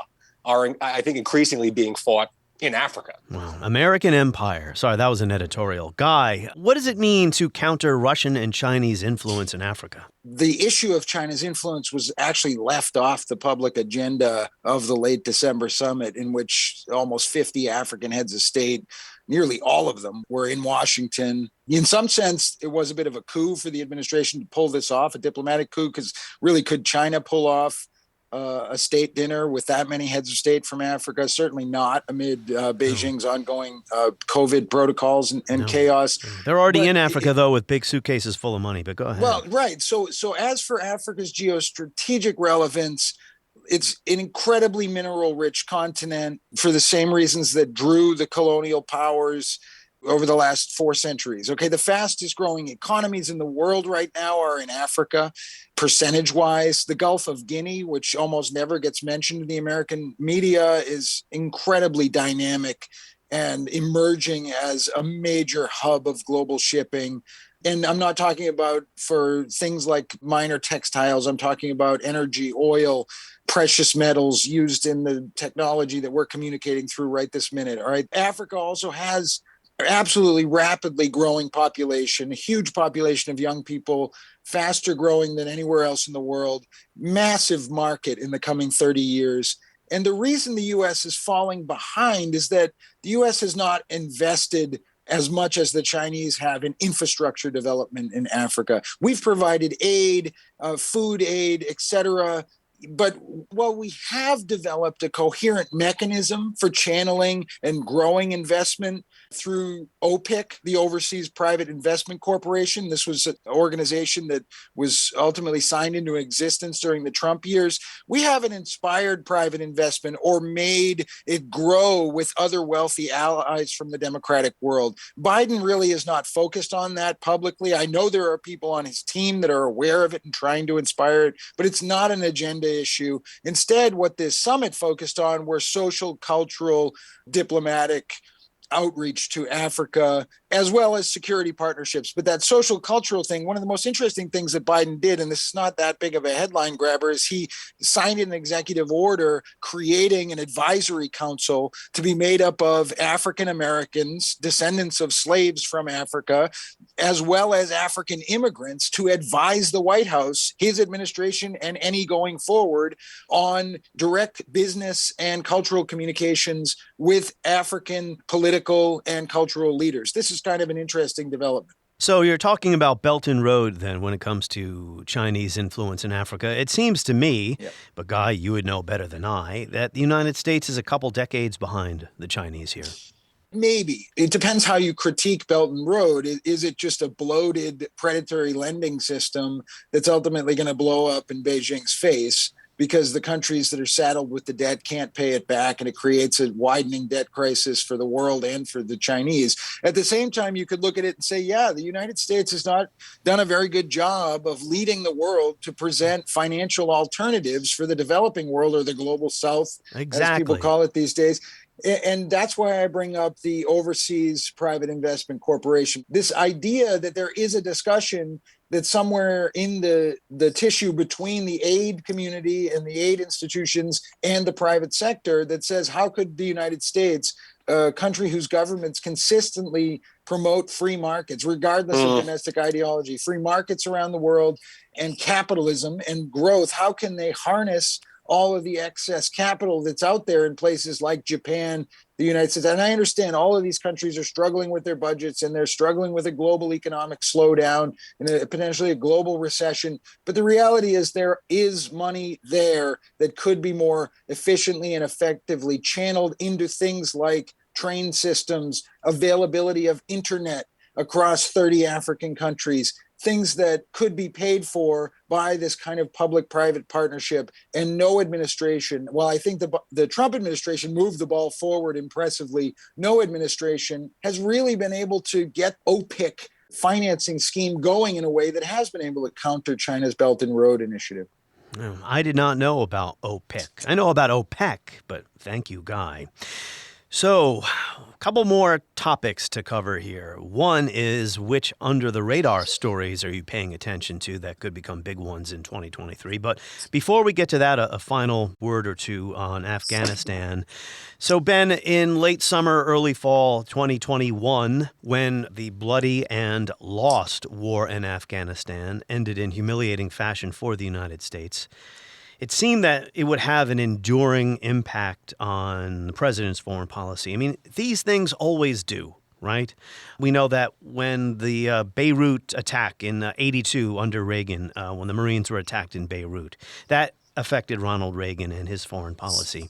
are, I think, increasingly being fought in Africa. Wow. American empire. Sorry, that was an editorial. Guy, what does it mean to counter Russian and Chinese influence in Africa? The issue of China's influence was actually left off the public agenda of the late December summit, in which almost 50 African heads of state, nearly all of them, were in Washington. In some sense, it was a bit of a coup for the administration to pull this off, a diplomatic coup, because really, could China pull off a state dinner with that many heads of state from Africa? Certainly not amid Beijing's ongoing COVID protocols and chaos. They're already in Africa, though, with big suitcases full of money, but go ahead. Well, right. So as for Africa's geostrategic relevance, it's an incredibly mineral-rich continent for the same reasons that drew the colonial powers over the last 4 centuries. Okay, the fastest growing economies in the world right now are in Africa, percentage-wise. The Gulf of Guinea, which almost never gets mentioned in the American media, is incredibly dynamic and emerging as a major hub of global shipping. And I'm not talking about for things like minor textiles. I'm talking about energy, oil, precious metals used in the technology that we're communicating through right this minute. All right. Africa also has absolutely rapidly growing population, a huge population of young people, faster growing than anywhere else in the world, massive market in the coming 30 years. And the reason the U.S. is falling behind is that the U.S. has not invested as much as the Chinese have in infrastructure development in Africa. We've provided aid, food aid, et cetera. But while we have developed a coherent mechanism for channeling and growing investment through OPIC, the Overseas Private Investment Corporation, this was an organization that was ultimately signed into existence during the Trump years, we haven't inspired private investment or made it grow with other wealthy allies from the democratic world. Biden really is not focused on that publicly. I know there are people on his team that are aware of it and trying to inspire it, but it's not an agenda issue. Instead, what this summit focused on were social, cultural, diplomatic outreach to Africa, as well as security partnerships. But that social cultural thing, one of the most interesting things that Biden did, and this is not that big of a headline grabber, is he signed an executive order creating an advisory council to be made up of African Americans, descendants of slaves from Africa, as well as African immigrants, to advise the White House, his administration, and any going forward on direct business and cultural communications with African political and cultural leaders. This is kind of an interesting development. So you're talking about Belt and Road then when it comes to Chinese influence in Africa. It seems to me, but Guy, you would know better than I, that the United States is a couple decades behind the Chinese here. Maybe. It depends how you critique Belt and Road. Is it just a bloated predatory lending system that's ultimately going to blow up in Beijing's face because the countries that are saddled with the debt can't pay it back, and it creates a widening debt crisis for the world and for the Chinese? At the same time, you could look at it and say, yeah, the United States has not done a very good job of leading the world to present financial alternatives for the developing world, or the global south, as people call it these days. And that's why I bring up the Overseas Private Investment Corporation. This idea that there is a discussion that somewhere in the tissue between the aid community and the aid institutions and the private sector that says, how could the United States, a country whose governments consistently promote free markets, regardless of domestic ideology, free markets around the world, and capitalism and growth. How can they harness all of the excess capital that's out there in places like Japan, the United States? And I understand all of these countries are struggling with their budgets and they're struggling with a global economic slowdown and potentially a global recession. But the reality is there is money there that could be more efficiently and effectively channeled into things like train systems, availability of internet across 30 African countries, things that could be paid for by this kind of public-private partnership. And no administration, while I think the Trump administration moved the ball forward impressively, no administration has really been able to get OPIC financing scheme going in a way that has been able to counter China's Belt and Road Initiative. I did not know about OPIC. I know about OPEC, but thank you, Guy. So, a couple more topics to cover here. One is, which under-the-radar stories are you paying attention to that could become big ones in 2023? But before we get to that, a final word or two on Afghanistan. So, Ben, in late summer, early fall 2021, when the bloody and lost war in Afghanistan ended in humiliating fashion for the United States, it seemed that it would have an enduring impact on the president's foreign policy. I mean, these things always do, right? We know that when the Beirut attack in 82 under Reagan, when the Marines were attacked in Beirut, that affected Ronald Reagan and his foreign policy.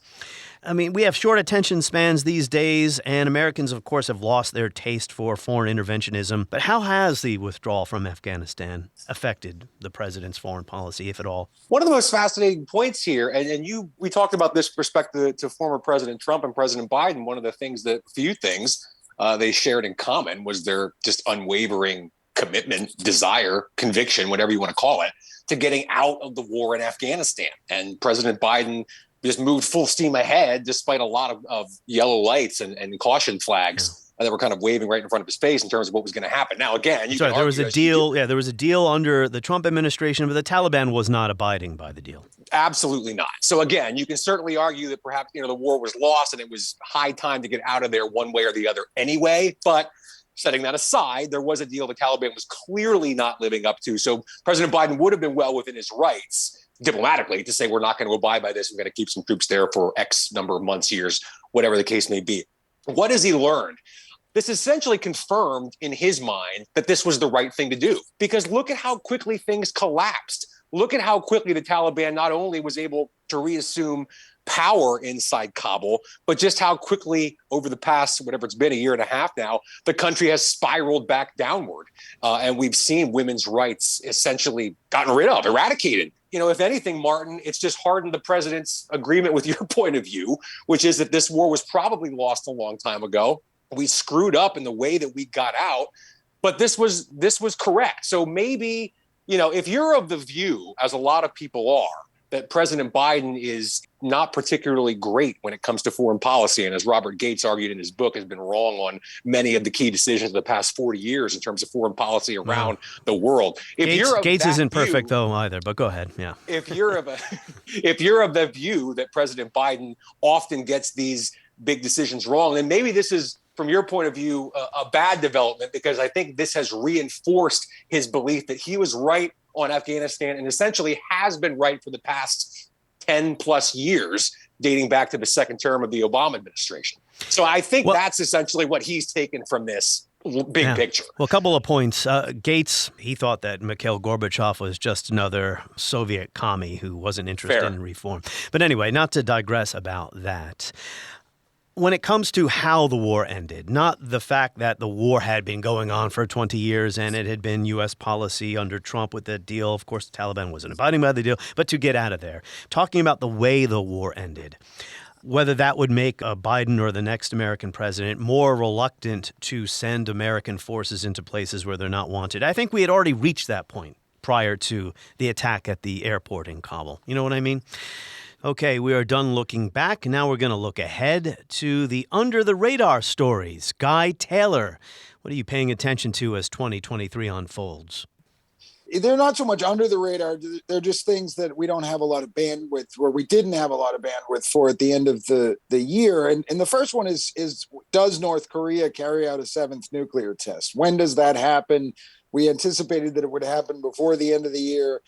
I mean, we have short attention spans these days, and Americans, of course, have lost their taste for foreign interventionism. But how has the withdrawal from Afghanistan affected the president's foreign policy, if at all? One of the most fascinating points here, and we talked about this with respect to former President Trump and President Biden. One of the things they shared in common was their just unwavering commitment, desire, conviction, whatever you want to call it, to getting out of the war in Afghanistan. And President Biden just moved full steam ahead, despite a lot of yellow lights and caution flags that were kind of waving right in front of his face in terms of what was going to happen. Now, again, there was a deal. Yeah, there was a deal under the Trump administration, but the Taliban was not abiding by the deal. Absolutely not. So again, you can certainly argue that perhaps the war was lost and it was high time to get out of there one way or the other anyway. But setting that aside, there was a deal the Taliban was clearly not living up to. So President Biden would have been well within his rights diplomatically to say, we're not going to abide by this. We're going to keep some troops there for X number of months, years, whatever the case may be. What has he learned? This essentially confirmed in his mind that this was the right thing to do, because look at how quickly things collapsed. Look at how quickly the Taliban not only was able to reassume power inside Kabul, but just how quickly over the past, whatever it's been, a year and a half now, the country has spiraled back downward. And we've seen women's rights essentially gotten rid of, eradicated. If anything, Martin, it's just hardened the president's agreement with your point of view, which is that this war was probably lost a long time ago. We screwed up in the way that we got out, but this was correct. So maybe, if you're of the view, as a lot of people are, that President Biden is not particularly great when it comes to foreign policy, and as Robert Gates argued in his book, has been wrong on many of the key decisions of the past 40 years in terms of foreign policy around the world. Gates isn't perfect though either, but go ahead. Yeah. If you're of the view that President Biden often gets these big decisions wrong, then maybe this is, from your point of view, a bad development, because I think this has reinforced his belief that he was right on Afghanistan and essentially has been right for the past 10 plus years, dating back to the second term of the Obama administration. So I think that's essentially what he's taken from this big picture. Well, a couple of points. Gates, he thought that Mikhail Gorbachev was just another Soviet commie who wasn't interested in reform. But anyway, not to digress about that. When it comes to how the war ended, not the fact that the war had been going on for 20 years and it had been U.S. policy under Trump with that deal. Of course, the Taliban wasn't abiding by the deal, but to get out of there. Talking about the way the war ended, whether that would make Biden or the next American president more reluctant to send American forces into places where they're not wanted. I think we had already reached that point prior to the attack at the airport in Kabul. You know what I mean? Okay, we are done looking back. Now we're going to look ahead to the under-the-radar stories. Guy Taylor, what are you paying attention to as 2023 unfolds? they're not so much under the radar. They're just things that we don't have a lot of bandwidth, or we didn't have a lot of bandwidth for at the end of the year. And the first one is does North Korea carry out a 7th nuclear test? When does that happen? We anticipated that it would happen before the end of the year.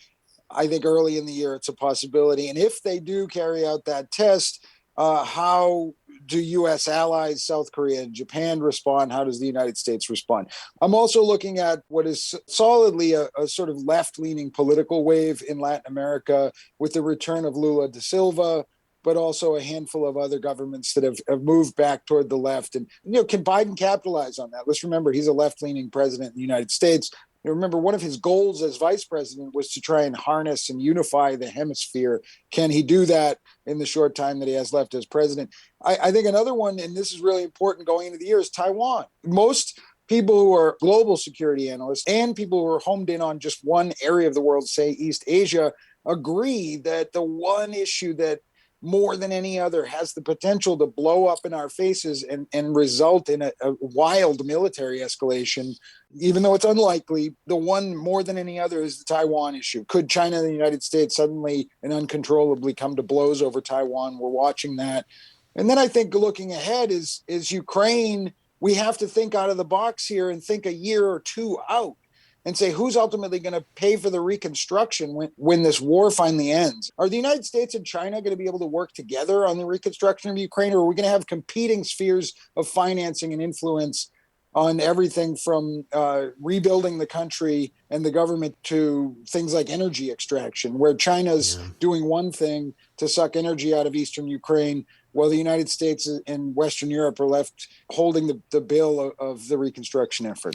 I think early in the year, it's a possibility. And if they do carry out that test, how do U.S. allies, South Korea and Japan respond? How does the United States respond? I'm also looking at what is solidly a sort of left-leaning political wave in Latin America with the return of Lula da Silva, but also a handful of other governments that have moved back toward the left. And, can Biden capitalize on that? Let's remember, he's a left-leaning president in the United States. Remember, one of his goals as vice president was to try and harness and unify the hemisphere. Can he do that in the short time that he has left as president? I think another one, and this is really important going into the year, is Taiwan. Most people who are global security analysts and people who are homed in on just one area of the world, say East Asia, agree that the one issue that more than any other has the potential to blow up in our faces and result in a wild military escalation, even though it's unlikely, the one more than any other is the Taiwan issue. Could China and the United States suddenly and uncontrollably come to blows over Taiwan? We're watching that. And then I think looking ahead is Ukraine. We have to think out of the box here and think a year or two out and say, who's ultimately going to pay for the reconstruction when this war finally ends? Are the United States and China going to be able to work together on the reconstruction of Ukraine, or are we going to have competing spheres of financing and influence on everything from rebuilding the country and the government to things like energy extraction, where China's doing one thing to suck energy out of eastern Ukraine, while the United States and Western Europe are left holding the bill of the reconstruction effort?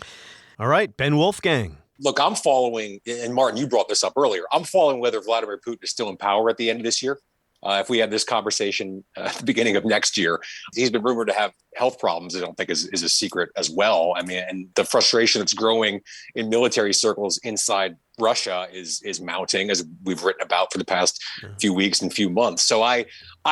All right, Ben Wolfgang. Look, I'm following, and Martin, you brought this up earlier, I'm following whether Vladimir Putin is still in power at the end of this year. If we have this conversation at the beginning of next year, he's been rumored to have health problems. I don't think is a secret as well. I mean, and the frustration that's growing in military circles inside Russia is mounting, as we've written about for the past few weeks and few months. So I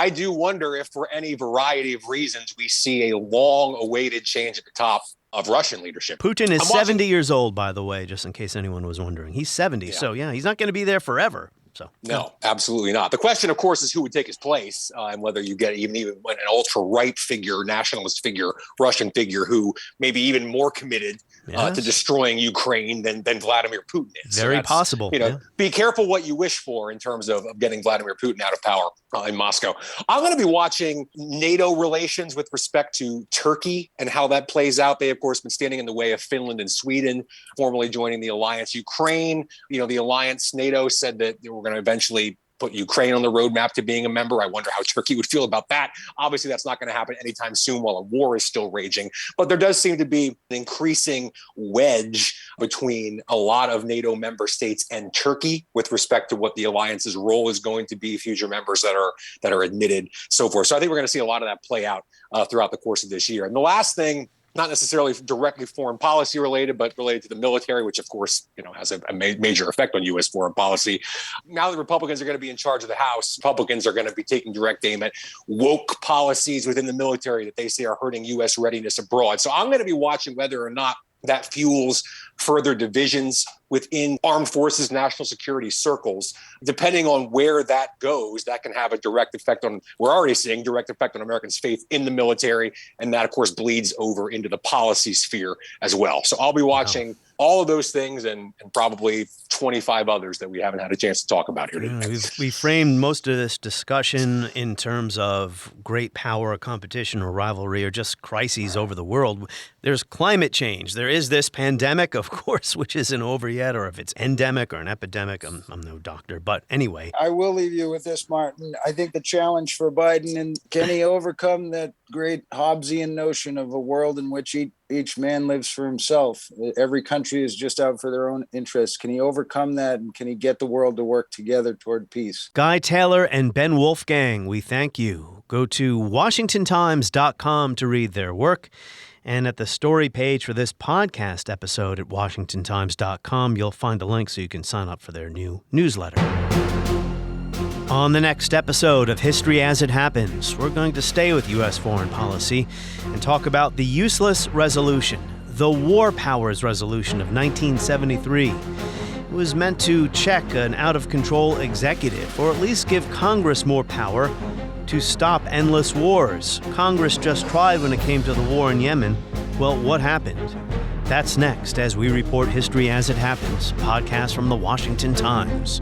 do wonder if, for any variety of reasons, we see a long-awaited change at the top of Russian leadership. Putin is 70 years old, by the way, just in case anyone was wondering. He's 70, so he's not going to be there forever. So no, absolutely not. The question, of course, is who would take his place, and whether you get even an ultra-right figure, nationalist figure, Russian figure who may be even more committed to destroying Ukraine than Vladimir Putin is. Very possible. Be careful what you wish for in terms of getting Vladimir Putin out of power in Moscow. I'm going to be watching NATO relations with respect to Turkey and how that plays out. They, of course, been standing in the way of Finland and Sweden formally joining the alliance. Ukraine, the alliance, NATO said that they were going to eventually put Ukraine on the roadmap to being a member. I wonder how Turkey would feel about that. Obviously, that's not going to happen anytime soon while a war is still raging. But there does seem to be an increasing wedge between a lot of NATO member states and Turkey with respect to what the alliance's role is going to be, future members that are admitted, so forth. So I think we're going to see a lot of that play out throughout the course of this year. And the last thing, not necessarily directly foreign policy related, but related to the military, which, of course, has a major effect on U.S. foreign policy. Now that Republicans are going to be in charge of the House, Republicans are going to be taking direct aim at woke policies within the military that they say are hurting U.S. readiness abroad. So I'm going to be watching whether or not that fuels further divisions within armed forces, national security circles. Depending on where that goes, that can have a direct effect on, we're already seeing direct effect on Americans' faith in the military. And that, of course, bleeds over into the policy sphere as well. So I'll be watching all of those things and probably 25 others that we haven't had a chance to talk about here today. We framed most of this discussion in terms of great power, competition, or rivalry, or just crises over the world. There's climate change. There is this pandemic, of course, which isn't over yet, or if it's endemic or an epidemic. I'm no doctor, but anyway. I will leave you with this, Martin. I think the challenge for Biden, and can he overcome that great Hobbesian notion of a world in which each man lives for himself? Every country is just out for their own interests. Can he overcome that, and can he get the world to work together toward peace? Guy Taylor and Ben Wolfgang, we thank you. Go to WashingtonTimes.com to read their work. And at the story page for this podcast episode at WashingtonTimes.com, you'll find a link so you can sign up for their new newsletter. On the next episode of History as It Happens, we're going to stay with U.S. foreign policy and talk about the useless resolution, the War Powers Resolution of 1973. It was meant to check an out-of-control executive, or at least give Congress more power to stop endless wars. Congress just tried when it came to the war in Yemen. Well, what happened? That's next as we report history as it happens, podcast from the Washington Times.